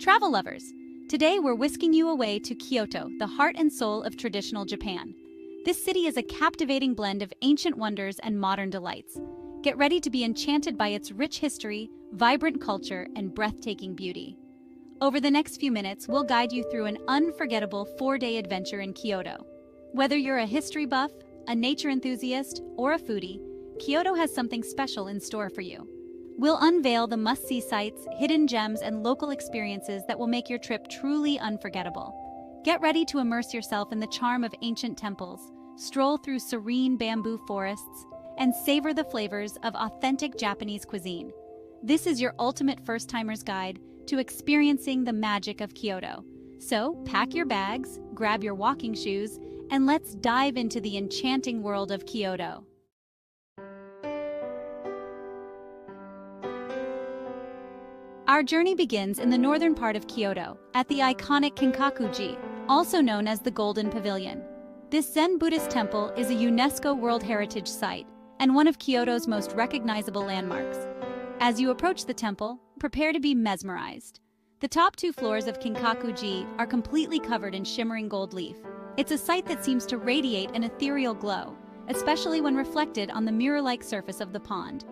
Travel lovers, today we're whisking you away to Kyoto, the heart and soul of traditional Japan. This city is a captivating blend of ancient wonders and modern delights. Get ready to be enchanted by its rich history, vibrant culture, and breathtaking beauty. Over the next few minutes, we'll guide you through an unforgettable 4-day adventure in Kyoto. Whether you're a history buff, a nature enthusiast, or a foodie, Kyoto has something special in store for you. We'll unveil the must-see sights, hidden gems, and local experiences that will make your trip truly unforgettable. Get ready to immerse yourself in the charm of ancient temples, stroll through serene bamboo forests, and savor the flavors of authentic Japanese cuisine. This is your ultimate first-timer's guide to experiencing the magic of Kyoto. So, pack your bags, grab your walking shoes, and let's dive into the enchanting world of Kyoto. Our journey begins in the northern part of Kyoto, at the iconic Kinkaku-ji, also known as the Golden Pavilion. This Zen Buddhist temple is a UNESCO World Heritage Site and one of Kyoto's most recognizable landmarks. As you approach the temple, prepare to be mesmerized. The top 2 floors of Kinkaku-ji are completely covered in shimmering gold leaf. It's a site that seems to radiate an ethereal glow, especially when reflected on the mirror-like surface of the pond.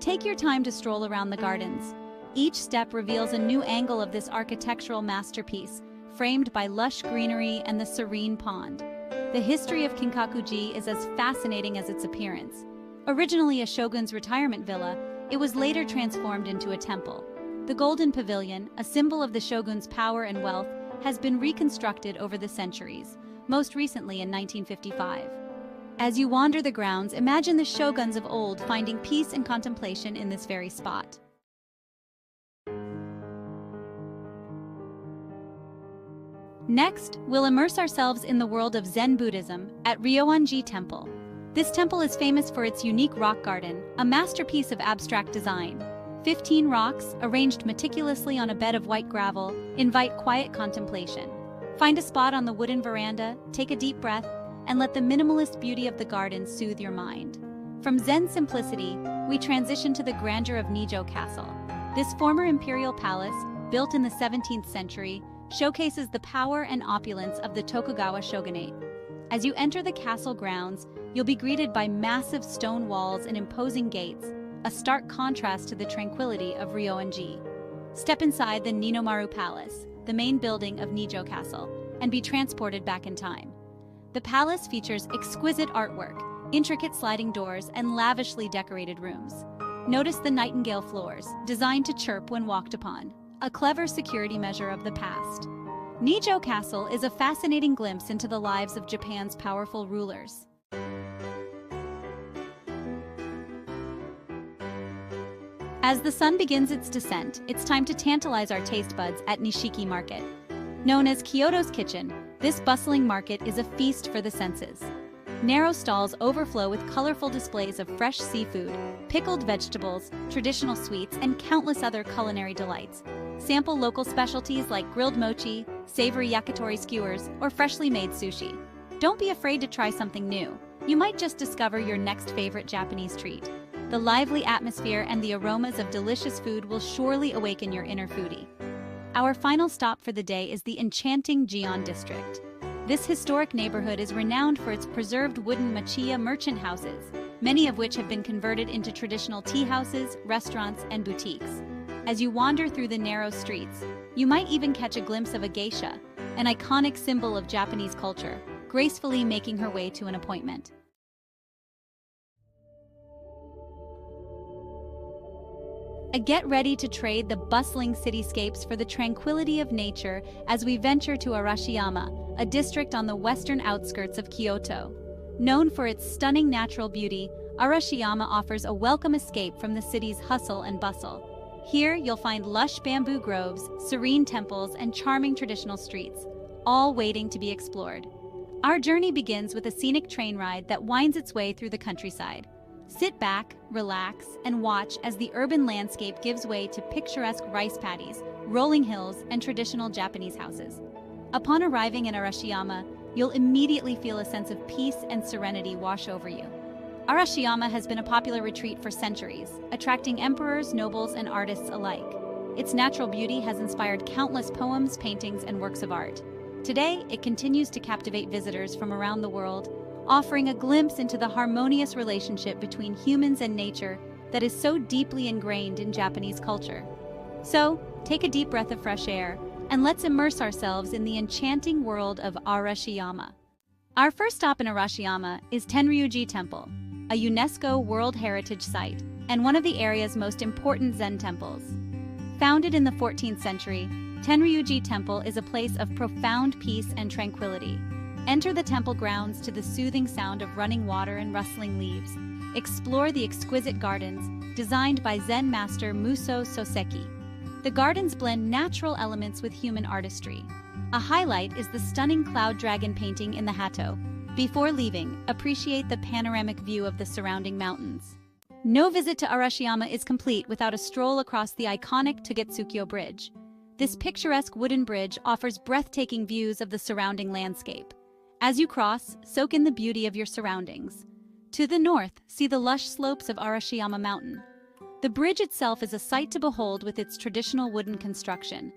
Take your time to stroll around the gardens. Each step reveals a new angle of this architectural masterpiece, framed by lush greenery and the serene pond. The history of Kinkaku-ji is as fascinating as its appearance. Originally a shogun's retirement villa, it was later transformed into a temple. The Golden Pavilion, a symbol of the shogun's power and wealth, has been reconstructed over the centuries, most recently in 1955. As you wander the grounds, imagine the shoguns of old finding peace and contemplation in this very spot. Next, we'll immerse ourselves in the world of Zen Buddhism at Ryoan-ji Temple. This temple is famous for its unique rock garden, a masterpiece of abstract design. 15 rocks, arranged meticulously on a bed of white gravel, invite quiet contemplation. Find a spot on the wooden veranda, take a deep breath, and let the minimalist beauty of the garden soothe your mind. From Zen simplicity, we transition to the grandeur of Nijo Castle. This former imperial palace, built in the 17th century, showcases the power and opulence of the Tokugawa shogunate. As you enter the castle grounds, you'll be greeted by massive stone walls and imposing gates, a stark contrast to the tranquility of Ryoan-ji. Step inside the Ninomaru Palace, the main building of Nijo Castle, and be transported back in time. The palace features exquisite artwork, intricate sliding doors, and lavishly decorated rooms. Notice the nightingale floors, designed to chirp when walked upon, a clever security measure of the past. Nijo Castle is a fascinating glimpse into the lives of Japan's powerful rulers. As the sun begins its descent, it's time to tantalize our taste buds at Nishiki Market. Known as Kyoto's Kitchen, this bustling market is a feast for the senses. Narrow stalls overflow with colorful displays of fresh seafood, pickled vegetables, traditional sweets, and countless other culinary delights. Sample local specialties like grilled mochi, savory yakitori skewers, or freshly made sushi. Don't be afraid to try something new. You might just discover your next favorite Japanese treat. The lively atmosphere and the aromas of delicious food will surely awaken your inner foodie. Our final stop for the day is the enchanting Gion district. This historic neighborhood is renowned for its preserved wooden machiya merchant houses, many of which have been converted into traditional tea houses, restaurants, and boutiques. As you wander through the narrow streets, you might even catch a glimpse of a geisha, an iconic symbol of Japanese culture, gracefully making her way to an appointment. Get ready to trade the bustling cityscapes for the tranquility of nature as we venture to Arashiyama, a district on the western outskirts of Kyoto. Known for its stunning natural beauty, Arashiyama offers a welcome escape from the city's hustle and bustle. Here, you'll find lush bamboo groves, serene temples, and charming traditional streets, all waiting to be explored. Our journey begins with a scenic train ride that winds its way through the countryside. Sit back, relax, and watch as the urban landscape gives way to picturesque rice paddies, rolling hills, and traditional Japanese houses. Upon arriving in Arashiyama, you'll immediately feel a sense of peace and serenity wash over you. Arashiyama has been a popular retreat for centuries, attracting emperors, nobles, and artists alike. Its natural beauty has inspired countless poems, paintings, and works of art. Today, it continues to captivate visitors from around the world, offering a glimpse into the harmonious relationship between humans and nature that is so deeply ingrained in Japanese culture. So, take a deep breath of fresh air, and let's immerse ourselves in the enchanting world of Arashiyama. Our first stop in Arashiyama is Tenryu-ji Temple, a UNESCO World Heritage Site and one of the area's most important Zen temples. Founded in the 14th century, Tenryu-ji Temple is a place of profound peace and tranquility. Enter the temple grounds to the soothing sound of running water and rustling leaves. Explore the exquisite gardens designed by Zen master Muso Soseki. The gardens blend natural elements with human artistry. A highlight is the stunning cloud dragon painting in the Hato. Before leaving, appreciate the panoramic view of the surrounding mountains. No visit to Arashiyama is complete without a stroll across the iconic Togetsukyo Bridge. This picturesque wooden bridge offers breathtaking views of the surrounding landscape. As you cross, soak in the beauty of your surroundings. To the north, see the lush slopes of Arashiyama Mountain. The bridge itself is a sight to behold with its traditional wooden construction.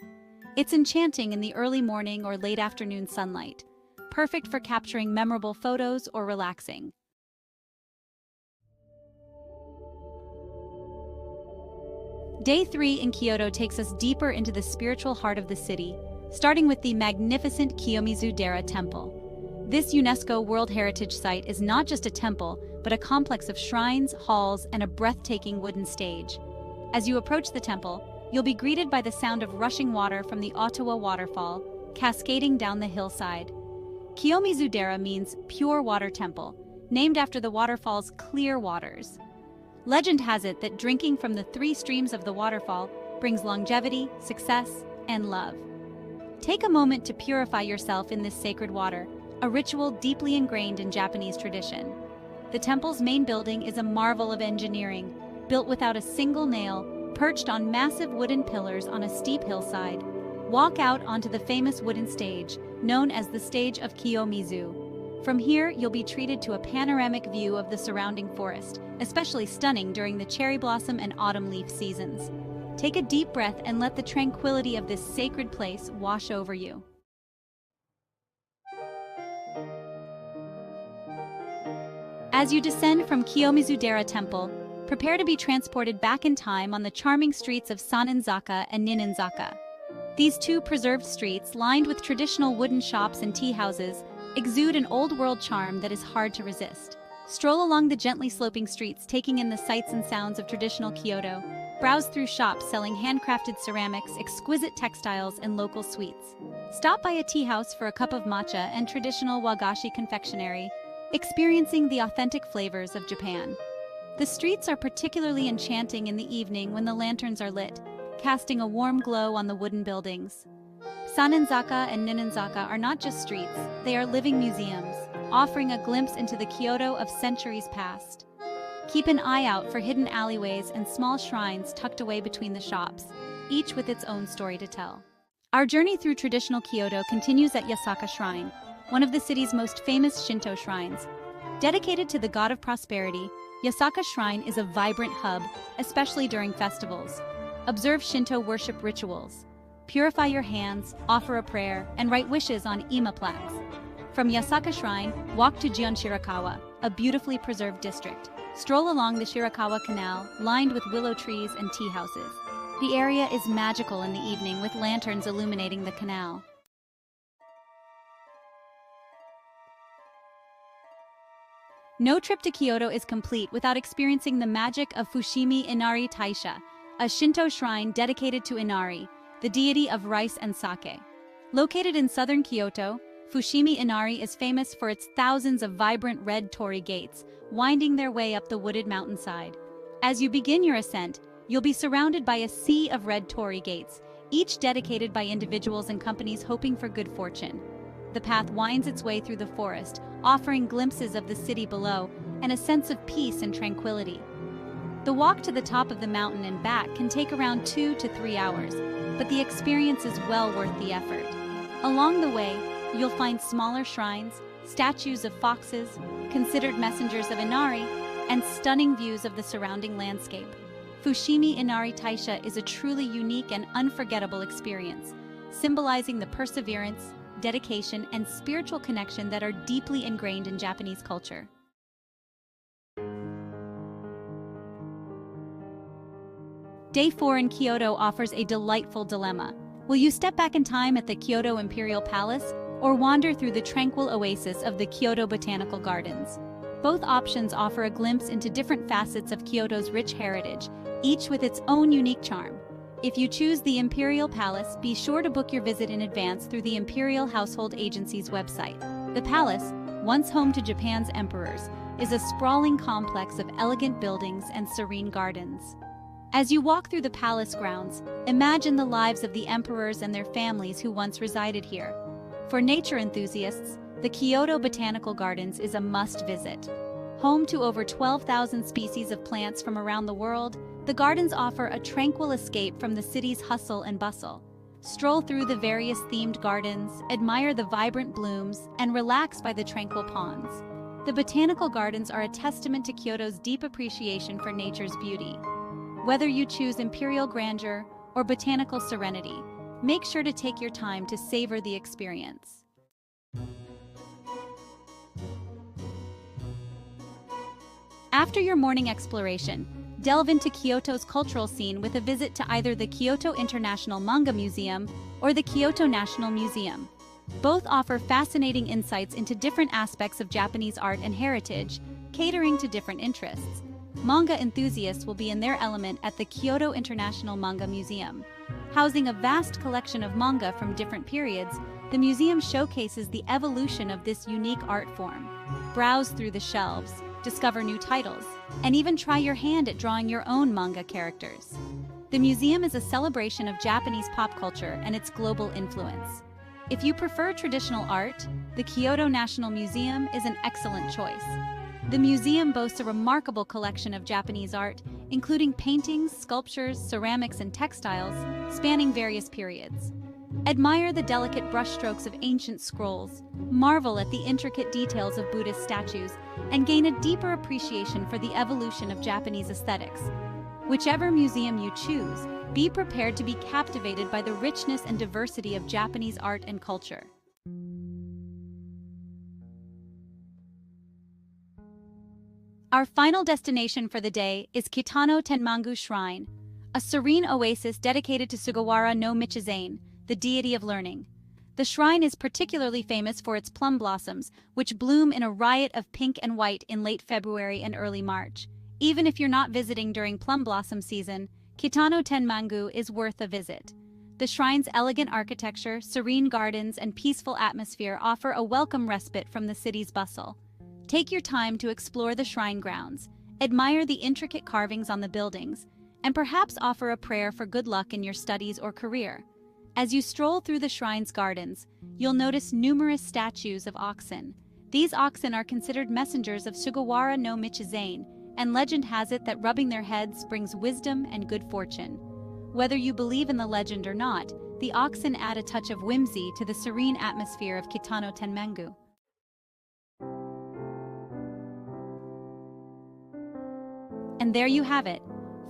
It's enchanting in the early morning or late afternoon sunlight, perfect for capturing memorable photos or relaxing. Day 3 in Kyoto takes us deeper into the spiritual heart of the city, starting with the magnificent Kiyomizu-dera Temple. This UNESCO World Heritage Site is not just a temple, but a complex of shrines, halls, and a breathtaking wooden stage. As you approach the temple, you'll be greeted by the sound of rushing water from the Ottawa waterfall, cascading down the hillside. Kiyomizu-dera means pure water temple, named after the waterfall's clear waters. Legend has it that drinking from the 3 streams of the waterfall brings longevity, success, and love. Take a moment to purify yourself in this sacred water, a ritual deeply ingrained in Japanese tradition. The temple's main building is a marvel of engineering, built without a single nail, perched on massive wooden pillars on a steep hillside. Walk out onto the famous wooden stage, known as the Stage of Kiyomizu. From here, you'll be treated to a panoramic view of the surrounding forest, especially stunning during the cherry blossom and autumn leaf seasons. Take a deep breath and let the tranquility of this sacred place wash over you. As you descend from Kiyomizu-dera Temple, prepare to be transported back in time on the charming streets of Sannen-zaka and Ninenzaka. These 2 preserved streets, lined with traditional wooden shops and tea houses, exude an old-world charm that is hard to resist. Stroll along the gently sloping streets, taking in the sights and sounds of traditional Kyoto. Browse through shops selling handcrafted ceramics, exquisite textiles, and local sweets. Stop by a tea house for a cup of matcha and traditional wagashi confectionery, experiencing the authentic flavors of Japan. The streets are particularly enchanting in the evening when the lanterns are lit, casting a warm glow on the wooden buildings. Sannen-zaka and Ninenzaka are not just streets, they are living museums, offering a glimpse into the Kyoto of centuries past. Keep an eye out for hidden alleyways and small shrines tucked away between the shops, each with its own story to tell. Our journey through traditional Kyoto continues at Yasaka Shrine, one of the city's most famous Shinto shrines. Dedicated to the god of prosperity, Yasaka Shrine is a vibrant hub, especially during festivals. Observe Shinto worship rituals. Purify your hands, offer a prayer, and write wishes on ima plaques. From Yasaka Shrine, walk to Gion Shirakawa, a beautifully preserved district. Stroll along the Shirakawa Canal, lined with willow trees and tea houses. The area is magical in the evening with lanterns illuminating the canal. No trip to Kyoto is complete without experiencing the magic of Fushimi Inari Taisha, a Shinto shrine dedicated to Inari, the deity of rice and sake. Located in southern Kyoto, Fushimi Inari is famous for its thousands of vibrant red torii gates, winding their way up the wooded mountainside. As you begin your ascent, you'll be surrounded by a sea of red torii gates, each dedicated by individuals and companies hoping for good fortune. The path winds its way through the forest, offering glimpses of the city below and a sense of peace and tranquility. The walk to the top of the mountain and back can take around 2 to 3 hours, but the experience is well worth the effort. Along the way, you'll find smaller shrines, statues of foxes, considered messengers of Inari, and stunning views of the surrounding landscape. Fushimi Inari Taisha is a truly unique and unforgettable experience, symbolizing the perseverance, dedication, and spiritual connection that are deeply ingrained in Japanese culture. Day 4 in Kyoto offers a delightful dilemma. Will you step back in time at the Kyoto Imperial Palace or wander through the tranquil oasis of the Kyoto Botanical Gardens? Both options offer a glimpse into different facets of Kyoto's rich heritage, each with its own unique charm. If you choose the Imperial Palace, be sure to book your visit in advance through the Imperial Household Agency's website. The palace, once home to Japan's emperors, is a sprawling complex of elegant buildings and serene gardens. As you walk through the palace grounds, imagine the lives of the emperors and their families who once resided here. For nature enthusiasts, the Kyoto Botanical Gardens is a must-visit. Home to over 12,000 species of plants from around the world, the gardens offer a tranquil escape from the city's hustle and bustle. Stroll through the various themed gardens, admire the vibrant blooms, and relax by the tranquil ponds. The botanical gardens are a testament to Kyoto's deep appreciation for nature's beauty. Whether you choose Imperial Grandeur or Botanical Serenity, make sure to take your time to savor the experience. After your morning exploration, delve into Kyoto's cultural scene with a visit to either the Kyoto International Manga Museum or the Kyoto National Museum. Both offer fascinating insights into different aspects of Japanese art and heritage, catering to different interests. Manga enthusiasts will be in their element at the Kyoto International Manga Museum. Housing a vast collection of manga from different periods, the museum showcases the evolution of this unique art form. Browse through the shelves, discover new titles, and even try your hand at drawing your own manga characters. The museum is a celebration of Japanese pop culture and its global influence. If you prefer traditional art, the Kyoto National Museum is an excellent choice. The museum boasts a remarkable collection of Japanese art, including paintings, sculptures, ceramics, and textiles, spanning various periods. Admire the delicate brushstrokes of ancient scrolls, marvel at the intricate details of Buddhist statues, and gain a deeper appreciation for the evolution of Japanese aesthetics. Whichever museum you choose, be prepared to be captivated by the richness and diversity of Japanese art and culture. Our final destination for the day is Kitano Tenmangu Shrine, a serene oasis dedicated to Sugawara no Michizane, the deity of learning. The shrine is particularly famous for its plum blossoms, which bloom in a riot of pink and white in late February and early March. Even if you're not visiting during plum blossom season, Kitano Tenmangu is worth a visit. The shrine's elegant architecture, serene gardens, and peaceful atmosphere offer a welcome respite from the city's bustle. Take your time to explore the shrine grounds, admire the intricate carvings on the buildings, and perhaps offer a prayer for good luck in your studies or career. As you stroll through the shrine's gardens, you'll notice numerous statues of oxen. These oxen are considered messengers of Sugawara no Michizane, and legend has it that rubbing their heads brings wisdom and good fortune. Whether you believe in the legend or not, the oxen add a touch of whimsy to the serene atmosphere of Kitano Tenmangu. And there you have it,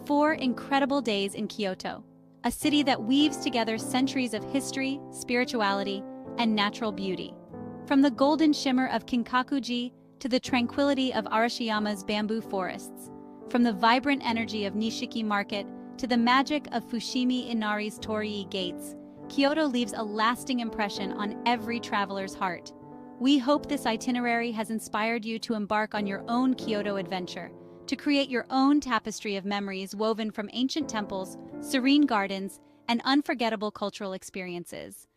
4 incredible days in Kyoto, a city that weaves together centuries of history, spirituality, and natural beauty. From the golden shimmer of Kinkaku-ji to the tranquility of Arashiyama's bamboo forests, from the vibrant energy of Nishiki Market to the magic of Fushimi Inari's Torii gates, Kyoto leaves a lasting impression on every traveler's heart. We hope this itinerary has inspired you to embark on your own Kyoto adventure, to create your own tapestry of memories woven from ancient temples, serene gardens, and unforgettable cultural experiences.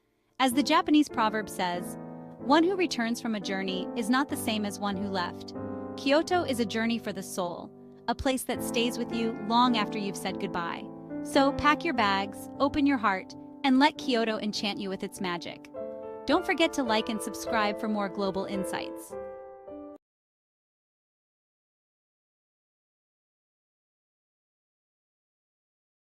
As the Japanese proverb says, one who returns from a journey is not the same as one who left. Kyoto is a journey for the soul, a place that stays with you long after you've said goodbye. So pack your bags, open your heart, and let Kyoto enchant you with its magic. Don't forget to like and subscribe for more global insights.